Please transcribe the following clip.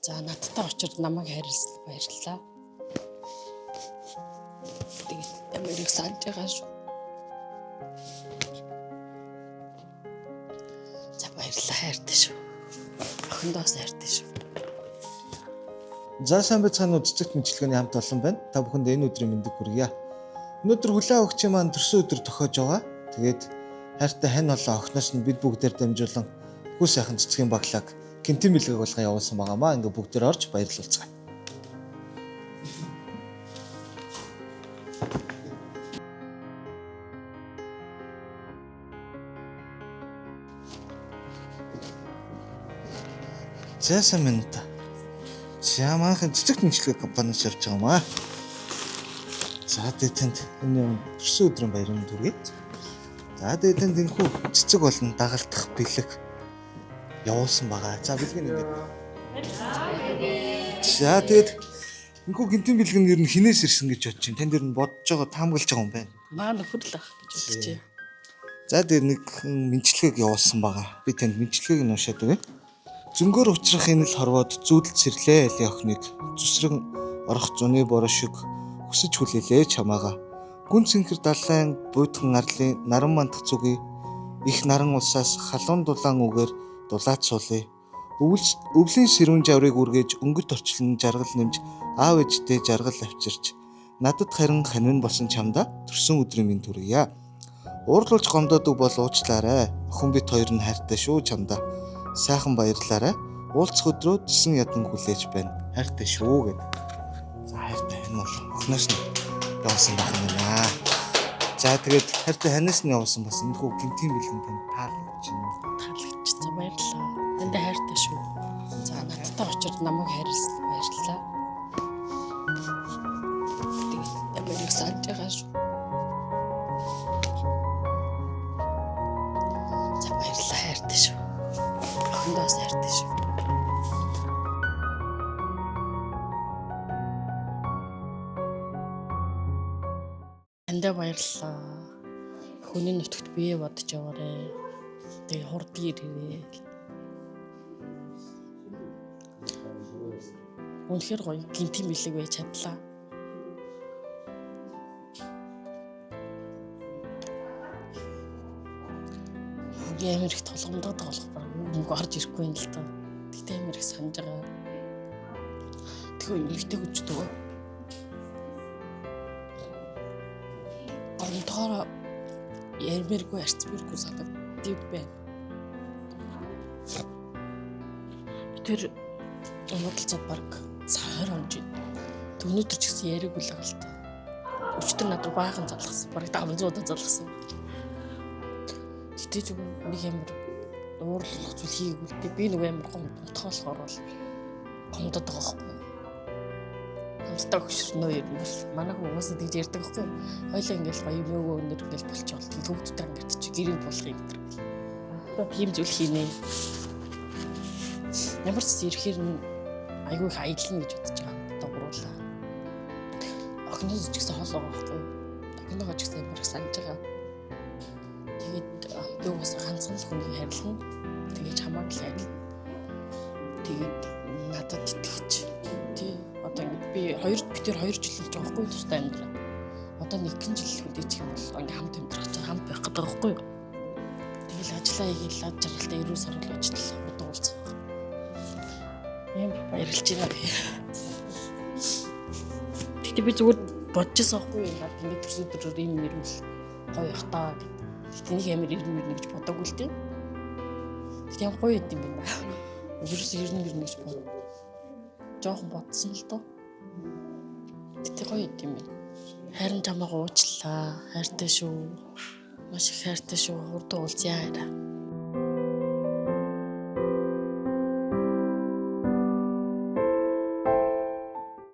За надтай очирд намайг хайрлсан баярлалаа. Тэгээд намайг санаж байгаа шүү. За баярлалаа, хайртай шүү. Охиндоос хайртай шүү. За сайн байцгаана уу, цэцэгт мэдлэгээний хамт олон байна. Та бүхэнд энэ өдрийн мэндийг хүргье. Өнөөдөр хүлээн авагчийн маань төрсөн өдөр тохиож байгаа. Тэгээд хайртай хань олон охиноос нь бид бүгдээр дамжуулан хүү сайхан цэцгийн баглааг гинтэн бэлгээг болгон явуулсан байгаамаа. Ингээ бүгдээр орж баярлуулцгаая. Зэсэн минут. Чамаахан цэцэгт мэдлэгээ компаниас явж байгаамаа. За тэнд энэ төрсөн өдрийн баярын төргий. За тэнд энэхүү цэцэг болон дагалдах бэлэг явуулсан байгаа. За бэлэг нь ингээд. За тэгээд энэхүү гинтэн бэлэг нь ер нь хинээс ирсэн гэж бодож байна. Танд ер нь бодож байгаа таамаглаж байгаа юм байна. Маа нөхөр л ах гэж бодож байна. За тэгээд нэг мэнчилгээг явуулсан байгаа. Би танд мэнчилгээг нь уншаад өгье. Зөнгөөр учрах энэ л хорвоод зүүдэл сэрлээ али охиныг зүсрэн орох зуны бороо шиг хүсэж хүлээлээ чамаага. Гүн цэнхэр далайн буйдхан арлын наран мандах зүгий их наран улсаас халуун дулаан үгээр дулаац суулъя. Өвлийн сэрүүн жаврыг үргээж өнгөт орчлон жаргал нэмж аав ээжтэй жаргал авчирч надад харин ханин болсон чамда төрсөн өдрийн минь төргийа. Уурлуулж гомдоодог бол уучлаарай. Охин бит хоёр нь хайртай шүү чамда. Сайхан баярлаарай. Уулзах өдрөө тесэн ядан хүлээж байна. Хайртай шүү гэдэг. За хайртай энэ бол охноос нь явуулсан байх юм байна. За тэгээд хайртай ханаас нь явуулсан бас энэ хүү гинтийн бэлгэн танд таалагдж байна. Таалагдчихсан баярлалаа. Танд хайртай шүү. За надтай очирд намайг хайрлсан баярлалаа. Тэгээд намайг санаж байгаа шүү. За баярлалаа, хайртай шүү. Охиндоос хайртай шүү. Тандаа баярлалаа. Хүний нутагт бие бодож яваарэ. Тэгээ хурдан ирээрээ. Үнэхээр гоё гинтийн бэлэг байж чадлаа. Амар их толгомдоод болох баг мөнгө орж ирэхгүй юм л та. Тэгтээ амар их санаж байгаа. Тэгэхээр эмэгтэй хүчтэй. Гомдохоор ярмэргүй арцмэргүй санагддаг байна. Тэр уудалцаад баг сар хонж байна. Өнөөдөр ч гэсэн яриаг үл байгаа л та. Өчтөр надад баахан залгасан. Бараг 500 удаа залгасан. Тэгтээ зүгээр нэг амар уурлах зүйл хийгээгүй л дээ. Би нэг амар гомдохоолохоор бол гомдод байгаа байхгүй. Хамтдаа хөшөрнөө юм бол манай хүмүүс тэгж ярьдаг байхгүй. Хойлоо ингээл гоё мөөгөө өнөр ингээл болчихвол төвдтэй ингээд чи гэрээ болох юм дэр. Одоо тийм зүйл хийнэ. Ямар ч ирэхээр нь айгүй их аялна гэж бодож байгаа юм дагруулаа. Охиноос ч гэсэн хоол байгаа байхгүй. Охиноогоо ч гэсэн амар их санаж байгаа. Тэгээд юу бас ганцхан л хүнийг харилна. Тэгээд чамааг л хайр. Тэгээд надад итгэж. Тий. Одоо ингэ би бид 2 жил болж байгаа байхгүй тустай амьдраа. Одоо 1 жил хүлээж юм бол ингэ хамт амьдрах чинь хамт байх гэдэг байхгүй юу? Тэгэл ажиллаа хийгээл ад жаргалтай 90 сар л ажиллаа. Одоо уулзах. Ямар баярлж байна би. Тэгтээ би зүгээр бодчихсон байхгүй юу? Ингээд төрсөн өдрөөр ийм нэрвэл гоё их таа. Тэгтээ нэг амар ирнэ гэж бодоогүй л дээ. Тэгтээ юм гоё юм байна. Ерөөсөө ирнэ гэж бод. Жохон бодсон л доо. Тэгтээ гоё юм байна. Харин чамайг уучлаа. Хайртай шүү. Маш их хайртай шүү. Хурдан уулзъя.